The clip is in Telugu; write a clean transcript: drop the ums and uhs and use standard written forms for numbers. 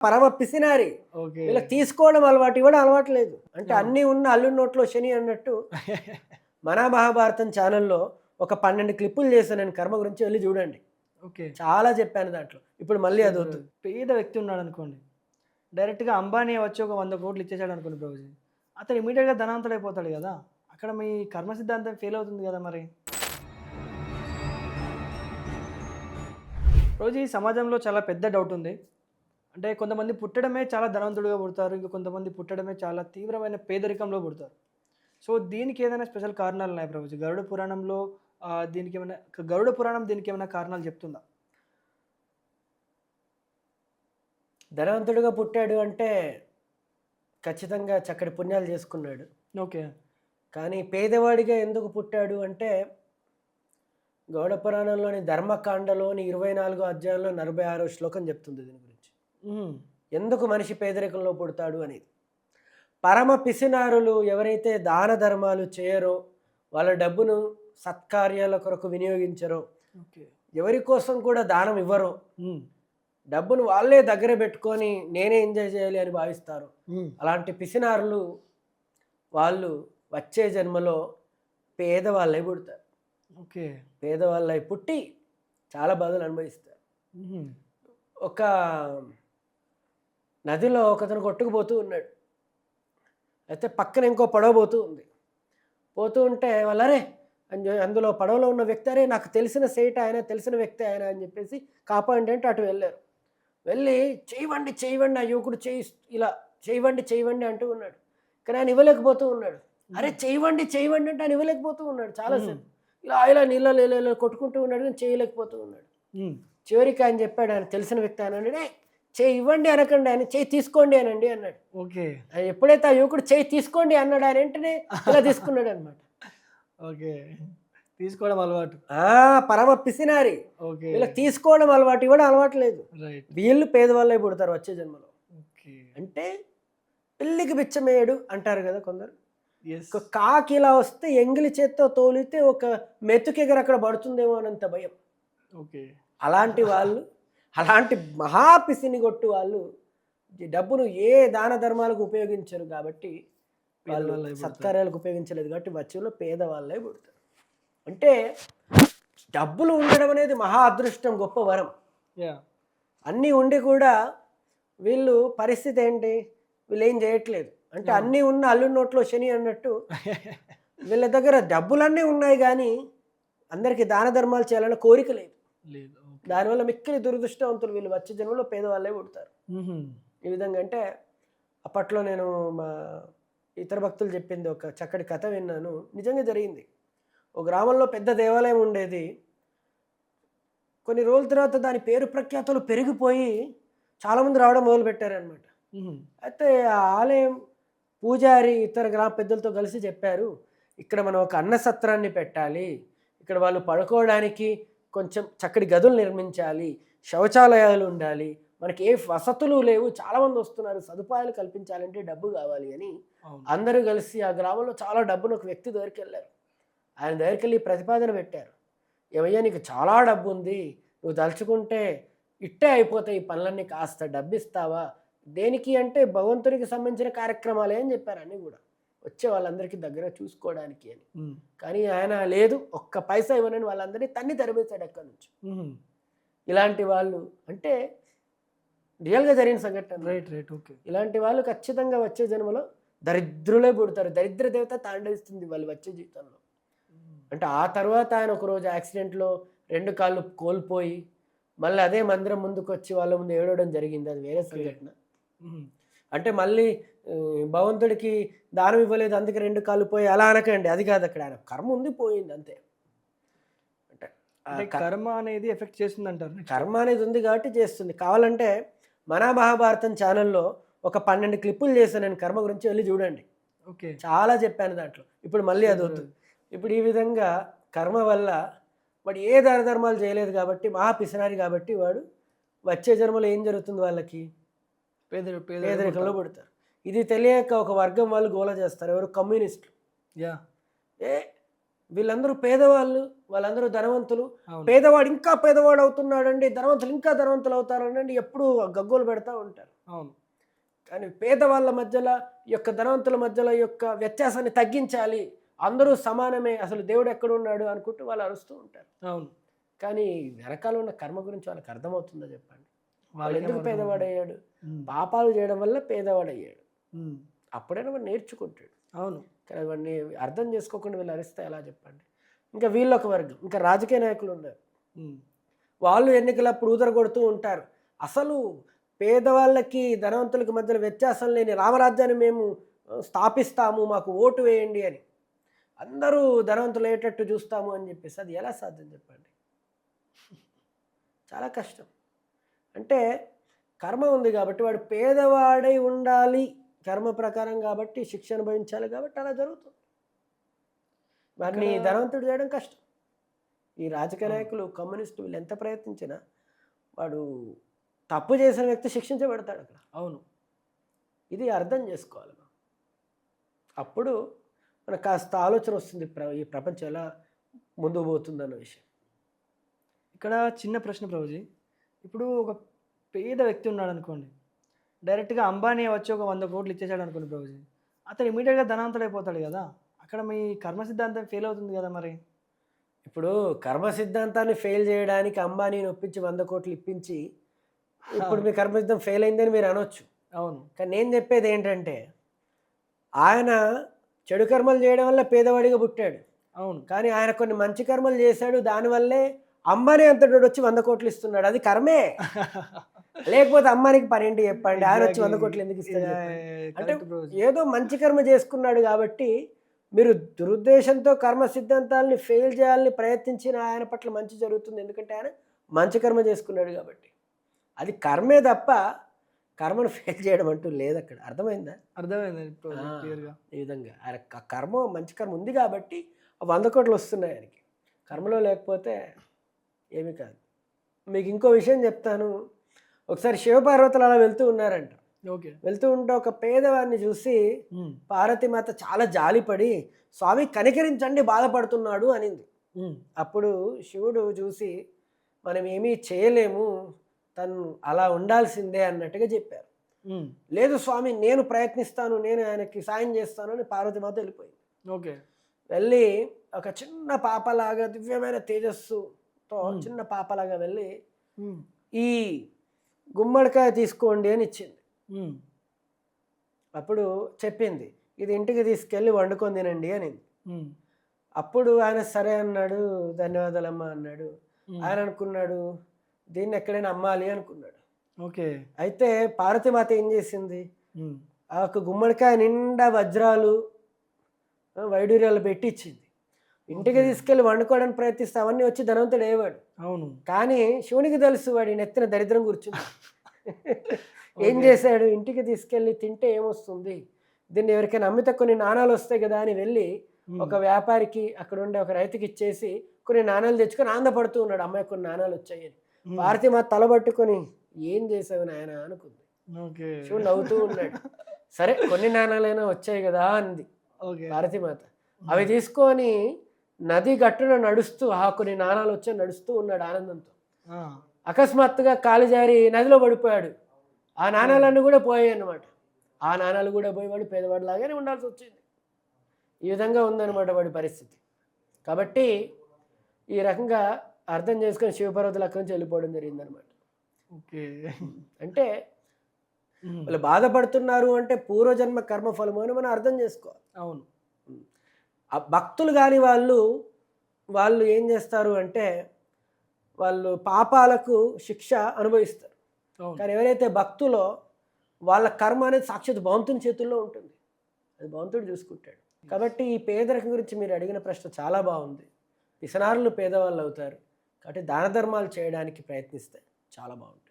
పరమ పిసినారి. ఓకే. వీళ్ళకి తీసుకోవడం అలవాటు, ఇవ్వడం అలవాటు లేదు. అంటే అన్నీ ఉన్న అల్లుడి నోట్లో శని అన్నట్టు. మన మహాభారతం ఛానల్‌లో ఒక 12 క్లిప్పులు చేశాను నేను కర్మ గురించి, వెళ్లి చూడండి. ఓకే. చాలా చెప్పాను దాంట్లో. ఇప్పుడు మళ్ళీ అదొద్దు. పేద వ్యక్తి ఉన్నాడనుకోండి. డైరెక్ట్‌గా అంబానీ వచ్చి ఒక 100,00,00,000 ఇచ్చేసాడనుకోండి ప్రభుజీ. అతను ఇమ్మీడియేట్‌గా ధనవంతుడైపోతాడు గదా! అక్కడ మీ కర్మ సిద్ధాంతం ఫెయిల్ అవుతుంది గదా మరి. ప్రభుజీ సమాజంలో చాలా పెద్ద డౌట్ ఉంది. అంటే కొంతమంది పుట్టడమే చాలా ధనవంతుడిగా పుడతారు. ఇంకా కొంతమంది పుట్టడమే చాలా తీవ్రమైన పేదరికంలో పుడతారు. సో, దీనికి ఏదైనా స్పెషల్ కారణాలు ఉన్నాయా ప్రభుజీ? గరుడ పురాణంలో గరుడ పురాణం దీనికేమైనా కారణాలు చెప్తుందా? ధనవంతుడిగా పుట్టాడు అంటే ఖచ్చితంగా చక్కటి పుణ్యాలు చేసుకున్నాడు. ఓకే. కానీ పేదవాడిగా ఎందుకు పుట్టాడు అంటే, గౌడ పురాణంలోని ధర్మకాండలోని 24 అధ్యాయంలో 46వ శ్లోకం చెప్తుంది దీని గురించి. ఎందుకు మనిషి పేదరికంలో పుడతాడు అనేది. పరమ పిసినారులు ఎవరైతే దాన ధర్మాలు చేయరో, వాళ్ళ డబ్బును సత్కార్యాల కొరకు వినియోగించరో, ఓకే. ఎవరి కోసం కూడా దానం ఇవ్వరో, డబ్బును వాళ్ళే దగ్గర పెట్టుకొని నేనే ఎంజాయ్ చేయాలి అని భావిస్తారు. అలాంటి పిసినారులు వాళ్ళు వచ్చే జన్మలో పేదవాళ్ళై పుడతారు. ఓకే. పేదవాళ్ళై పుట్టి చాలా బాధలు అనుభవిస్తారు. ఒక నదిలో ఒకతను కొట్టుకుపోతూ ఉన్నాడు. అయితే పక్కన ఇంకో పడవ పోతూ ఉంది. పోతూ ఉంటే వాళ్ళరే అందులో పడవలో ఉన్న వ్యక్తి, అరే నాకు తెలిసిన సేట ఆయన, తెలిసిన వ్యక్తి ఆయన అని చెప్పేసి కాపాడండి అంటే అటు వెళ్ళారు. వెళ్ళి చేయవండి చేయవండి, ఆ యువకుడు చేయి ఇలా చేయవండి చేయవండి అంటూ ఉన్నాడు. కానీ ఆయన ఇవ్వలేకపోతూ ఉన్నాడు. అరే చేయవండి చేయవండి అంటే ఆయన ఇవ్వలేకపోతూ ఉన్నాడు. చాలాసేపు ఇలా ఇలా నీళ్ళలో ఇలా కొట్టుకుంటూ ఉన్నాడు, కానీ చేయలేకపోతూ ఉన్నాడు. చివరికి ఆయన చెప్పాడు, ఆయన తెలిసిన వ్యక్తి ఆయన అన్నాడు, చేయి ఇవ్వండి అనకండి, ఆయన చేయి తీసుకోండి అనండి అన్నాడు. ఓకే. ఆయన ఎప్పుడైతే ఆ యువకుడు చేయి తీసుకోండి అన్నాడు, ఆయన వెంటనే ఇలా తీసుకున్నాడు అనమాట. ఓకే. తీసుకోవడం అలవాటు. పరమ పిసినారి. ఓకే. వీళ్ళకి తీసుకోవడం అలవాటు, ఇవ్వడం అలవాటు లేదు. రైట్. వీళ్ళు పేదవాళ్ళై పుడతారు వచ్చే జన్మలో. ఓకే. అంటే పిల్లికి బిచ్చమేయడు అంటారు కదా కొందరు. యెస్. ఒక కాకి ఇలా వస్తే ఎంగిలి చేత్తో తోలితే ఒక మెతుకెగర అక్కడ పడుతుందేమో అనంత భయం. ఓకే. అలాంటి వాళ్ళు, అలాంటి మహా పిసిని కొట్టు వాళ్ళు డబ్బును ఏ దాన ధర్మాలకు ఉపయోగించరు కాబట్టి, వాళ్ళు సత్కార్యాలకు ఉపయోగించలేదు కాబట్టి వచ్చేలో పేదవాళ్ళై పుడతారు. అంటే డబ్బులు ఉండడం అనేది మహా అదృష్టం, గొప్ప వరం. అన్నీ ఉండి కూడా వీళ్ళు పరిస్థితి ఏంటి, వీళ్ళు ఏం చేయట్లేదు. అంటే అన్నీ ఉన్న అల్లుడి నోట్లో శని అన్నట్టు. వీళ్ళ దగ్గర డబ్బులన్నీ ఉన్నాయి కానీ అందరికీ దాన ధర్మాలు చేయాలన్న కోరిక లేదు. దానివల్ల మిక్కిలి దురదృష్టవంతులు వీళ్ళు వచ్చే జన్మలో పేదవాళ్ళే పుడతారు. ఈ విధంగా అంటే అప్పట్లో నేను మా ఇతర భక్తులు చెప్పింది ఒక చక్కటి కథ విన్నాను, నిజంగా జరిగింది. ఒక గ్రామంలో పెద్ద దేవాలయం ఉండేది. కొన్ని రోజుల తర్వాత దాని పేరు ప్రఖ్యాతులు పెరిగిపోయి చాలామంది రావడం మొదలుపెట్టారనమాట. అయితే ఆ ఆలయం పూజారి ఇతర గ్రామ పెద్దలతో కలిసి చెప్పారు, ఇక్కడ మనం ఒక అన్న సత్రాన్ని పెట్టాలి, ఇక్కడ వాళ్ళు పడుకోవడానికి కొంచెం చక్కటి గదులు నిర్మించాలి, శౌచాలయాలు ఉండాలి, మనకి ఏ వసతులు లేవు, చాలామంది వస్తున్నారు, సదుపాయాలు కల్పించాలంటే డబ్బు కావాలి అని అందరూ కలిసి ఆ గ్రామంలో చాలా డబ్బును ఒక వ్యక్తి దగ్గరికి వెళ్ళారు. ఆయన దగ్గరికి వెళ్ళి ప్రతిపాదన పెట్టారు, ఏమయ్యా నీకు చాలా డబ్బు ఉంది, నువ్వు తలుచుకుంటే ఇట్టే అయిపోతాయి ఈ పనులన్నీ, కాస్త డబ్బు ఇస్తావా? దేనికి అంటే భగవంతునికి సంబంధించిన కార్యక్రమాలే అని చెప్పారు, అన్నీ కూడా వచ్చే వాళ్ళందరికీ దగ్గర చూసుకోవడానికి అని. కానీ ఆయన లేదు, ఒక్క పైసా ఇవ్వనని వాళ్ళందరినీ తన్ని తరిమేశాడు ఎక్కడి నుంచి. ఇలాంటి వాళ్ళు అంటే రియల్గా జరిగిన సంఘటన. Right right. ఓకే. ఇలాంటి వాళ్ళు ఖచ్చితంగా వచ్చే జన్మలో దరిద్రులే పుడతారు. దరిద్ర దేవత తాండవిస్తుంది వాళ్ళు వచ్చే జీవితంలో. అంటే ఆ తర్వాత ఆయన ఒకరోజు యాక్సిడెంట్లో 2 కాళ్ళు కోల్పోయి మళ్ళీ అదే మందిరం ముందుకు వచ్చి వాళ్ళ ముందు ఏడవడం జరిగింది, అది వేరే సంఘటన. అంటే మళ్ళీ భగవంతుడికి దానం ఇవ్వలేదు అందుకే 2 కాళ్ళు పోయి అలా అనకండి, అది కాదు. అక్కడ ఆయన కర్మ ఉంది, పోయింది అంతే. అంటే కర్మ అనేది ఎఫెక్ట్ చేస్తుంది అంటారు. కర్మ అనేది ఉంది కాబట్టి చేస్తుంది. కావాలంటే మన మహాభారతం ఛానల్లో ఒక 12 క్లిప్పులు చేశాను నేను కర్మ గురించి, వెళ్ళి చూడండి. ఓకే. చాలా చెప్పాను దాంట్లో. ఇప్పుడు మళ్ళీ అది వద్దు. ఇప్పుడు ఈ విధంగా కర్మ వల్ల వాడు ఏ దాన ధర్మాలు చేయలేదు కాబట్టి, మహా పిసినారి కాబట్టి వాడు వచ్చే జన్మలో ఏం జరుగుతుంది, వాళ్ళకి పేదరికంలో పుడతారు. ఇది తెలియక ఒక వర్గం వాళ్ళు గోల చేస్తారు, ఎవరు, కమ్యూనిస్టులు. వీళ్ళందరూ పేదవాళ్ళు, వాళ్ళందరూ ధనవంతులు, పేదవాడు ఇంకా పేదవాడు అవుతున్నాడండి, ధనవంతులు ఇంకా ధనవంతులు అవుతారండి, ఎప్పుడు గగ్గోలు పెడతా ఉంటారు. అవును. కానీ పేదవాళ్ళ మధ్యలో ఈ యొక్క ధనవంతుల మధ్యలో ఈ యొక్క వ్యత్యాసాన్ని తగ్గించాలి, అందరూ సమానమే, అసలు దేవుడు ఎక్కడున్నాడు అనుకుంటూ వాళ్ళు అరుస్తూ ఉంటారు. అవును. కానీ వెనకాల ఉన్న కర్మ గురించి వాళ్ళకి అర్థమవుతుందో చెప్పండి? వాడు వాళ్ళకేం ఎందుకు అర్థమవుతుంది? పేదవాడయ్యాడు? హ్మ్. పాపాలు చేయడం వల్ల పేదవాడయ్యాడు. హ్మ్. అప్పుడైనా వాడు నేర్చుకుంటాడు. అవును. కానీ వాడిని అర్థం చేసుకోకుండా వీళ్ళు అరిస్తే ఎలా చెప్పండి? ఇంకా వీళ్ళొక వర్గం, ఇంకా రాజకీయ నాయకులు ఉన్నారు. హ్మ్. వాళ్ళు ఎన్నికలప్పుడు ఊదరగొడుతూ ఉంటారు. అసలు పేదవాళ్ళకి ధనవంతులకి మధ్యలో వ్యత్యాసం లేని రామరాజ్యాన్ని మేము స్థాపిస్తాము, మాకు ఓటు వేయండి అని. అందరూ ధనవంతులు అయ్యేటట్టు చూస్తాము అని చెప్పేసి అది ఎలా సాధ్యం చెప్పండి? చాలా కష్టం. అంటే కర్మ ఉంది కాబట్టి వాడు పేదవాడై ఉండాలి, కర్మ ప్రకారం కాబట్టి శిక్ష అనుభవించాలి కాబట్టి అలా జరుగుతుంది. వాడిని ఇక్కడ ధనవంతుడు చేయడం కష్టం. ఈ రాజకీయ అవును. నాయకులు, కమ్యూనిస్టు వీళ్ళు ఎంత ప్రయత్నించినా వాడు తప్పు చేసిన వ్యక్తి శిక్షించబడతాడు అక్కడ. అవును. ఇది అర్థం చేసుకోవాలి మనం. అప్పుడు మనకు కాస్త ఆలోచన వస్తుంది ఈ ప్రపంచం ఎలా ముందుకు పోతుందన్న విషయం. ఇక్కడ చిన్న ప్రశ్న ప్రభుజీ. ఇప్పుడు ఒక పేద వ్యక్తి ఉన్నాడనుకోండి. డైరెక్ట్‌గా అంబానీ వచ్చి ఒక 100 కోట్లు ఇచ్చేసాడు అనుకోండి ప్రభుజీ. అతను ఇమ్మీడియేట్‌గా ధనవంతుడైపోతాడు గదా! అక్కడ మీ కర్మ సిద్ధాంతం ఫెయిల్ అవుతుంది గదా మరి. ఇప్పుడు కర్మ సిద్ధాంతాన్ని ఫెయిల్ చేయడానికి అంబానీని ఒప్పించి 100 కోట్లు ఇప్పించి ఇప్పుడు మీ కర్మ సిద్ధం ఫెయిల్ అయిందని మీరు అనొచ్చు. అవును. కానీ నేను చెప్పేది ఏంటంటే ఆయన చెడు కర్మలు చేయడం వల్ల పేదవాడిగా పుట్టాడు. అవును. కానీ ఆయన కొన్ని మంచి కర్మలు చేశాడు, దానివల్లే అంబానీ అంతటోడు వచ్చి 100 కోట్లు ఇస్తున్నాడు. అది కర్మే. లేకపోతే అంబానీకి పనేంటి చెప్పండి? ఆయన వచ్చి 100 కోట్లు ఎందుకు ఇస్తాడు చెప్పండి? అంటే కరెక్ట్ ప్రభుజీ. ఏదో మంచి కర్మ చేసుకున్నాడు కాబట్టి మీరు దురుద్దేశంతో కర్మ సిద్ధాంతాలని ఫెయిల్ చేయాలని ప్రయత్నించిన ఆయన పట్ల మంచి జరుగుతుంది. ఎందుకంటే ఆయన మంచి కర్మ చేసుకున్నాడు కాబట్టి. అది కర్మే తప్ప కర్మను ఫెయిల్ చేయడం అంటూ లేదు అక్కడ. అర్థమైందా? అర్థమైందండి ప్రభుజీ క్లియర్‌గా. ఈ విధంగా ఆయన కర్మ మంచి కర్మ ఉంది కాబట్టి 100 కోట్లు వస్తున్నాయి ఆయనకి. కర్మలో లేకపోతే ఏమీ కాదు. మీకు ఇంకో విషయం చెప్తాను. ఒకసారి శివపార్వతులు అలా వెళ్తూ ఉన్నారంట. ఓకే. వెళ్తూ ఉంటే ఒక పేదవాడిని చూసి హ్మ్. పార్వతీమాత చాలా జాలిపడి స్వామి కనికరించండి, బాధపడుతున్నాడు అనింది. హ్మ్. అప్పుడు శివుడు చూసి మనం ఏమీ చేయలేము, తను అలా ఉండాల్సిందే అన్నట్టుగా చెప్పారు. హ్మ్. లేదు స్వామి నేను ప్రయత్నిస్తాను, నేను ఆయనకి సాయం చేస్తాను అని పార్వతీమాత వెళ్ళిపోయింది. ఓకే. వెళ్ళి ఒక చిన్న పాపలాగా దివ్యమైన తేజస్సుతో హ్మ్. చిన్న పాపలాగా వెళ్ళి హ్మ్. ఈ గుమ్మడికాయ తీసుకోండి అని ఇచ్చింది. హ్మ్. అప్పుడు చెప్పింది ఇది ఇంటికి తీసుకెళ్ళి వండుకొని తినండి అనింది. హ్మ్. అప్పుడు ఆయన సరే అన్నాడు, ధన్యవాదాలమ్మా అన్నాడు. హ్మ్. ఆయన అనుకున్నాడు దీన్ని ఎక్కడైనా అమ్మాలి అనుకున్నాడు. ఓకే. అయితే పార్వతీమాత ఏం చేసింది, హ్మ్. ఆ యొక్క గుమ్మడికాయ నిండా వజ్రాలు వైడూర్యాలు పెట్టి ఇచ్చింది. ఇంటికి ఓకే. తీసుకెళ్ళి వండుకోవడానికి ప్రయత్నిస్తే అవన్నీ వచ్చి ధనవంతుడు అయ్యేవాడు. అవును. కానీ శివునికి తెలుసు వాడి నెత్తిన దరిద్రం కూర్చుంది. ఏం ఓకే. చేశాడు, ఇంటికి తీసుకెళ్ళి తింటే ఏమొస్తుంది, దీన్ని ఎవరికైనా అమ్మితే కొన్ని నాణాలు వస్తాయి కదా అని వెళ్ళి హ్మ్. ఒక వ్యాపారికి అక్కడ ఉండే ఒక రైతుకి ఇచ్చేసి కొన్ని నాణాలు తెచ్చుకొని ఆనందపడుతూ ఉన్నాడు. అమ్మాయి కొన్ని నాణాలు వచ్చాయని. హ్మ్. పార్వతీమాత తలబట్టుకొని ఏం చేసావు నాయన అనుకుంది. ఓకే. శివుడు నవ్వుతూ ఉన్నాడు. సరే కొన్ని నాణాలైనా వచ్చాయి కదా అంది ఓకే. పార్వతీమాత. అవి తీసుకొని నది గట్టున నడుస్తూ కొన్ని నాణాలు వచ్చి నడుస్తూ ఉన్నాడు ఆనందంతో. ఆ! అకస్మాత్తుగా కాలు జారి నదిలో పడిపోయాడు. ఆ నాణాలన్నీ కూడా పోయాయి అన్నమాట. ఆ నాణాలు కూడా పోయి వాడు పేదవాడు లాగానే ఉండాల్సి వచ్చింది. ఈ విధంగా ఉందన్నమాట వాడి పరిస్థితి. కాబట్టి ఈ రకంగా అర్థం చేసుకొని శివపార్వతులు అక్కడి నుంచి వెళ్ళిపోవడం జరిగిందనమాట. ఓకే. అంటే హ్మ్. వాళ్ళు బాధపడుతున్నారు అంటే పూర్వజన్మ కర్మ ఫలము అని మనం అర్థం చేసుకోవాలి. అవును. ఆ భక్తులు కాని వాళ్ళు ఏం చేస్తారు అంటే వాళ్ళు పాపాలకు శిక్ష అనుభవిస్తారు. అవును. కానీ ఎవరైతే భక్తులో వాళ్ళ కర్మ అనేది సాక్షాత్ భగవంతుని చేతుల్లో ఉంటుంది. అది భగవంతుడు చూసుకుంటాడు. కాబట్టి ఈ పేదరికం గురించి మీరు అడిగిన ప్రశ్న చాలా బాగుంది. పిసనారులు పేదవాళ్ళు అవుతారు. కాబట్టి దాన ధర్మాలు చేయడానికి ప్రయత్నిస్తే చాలా బాగుంటుంది.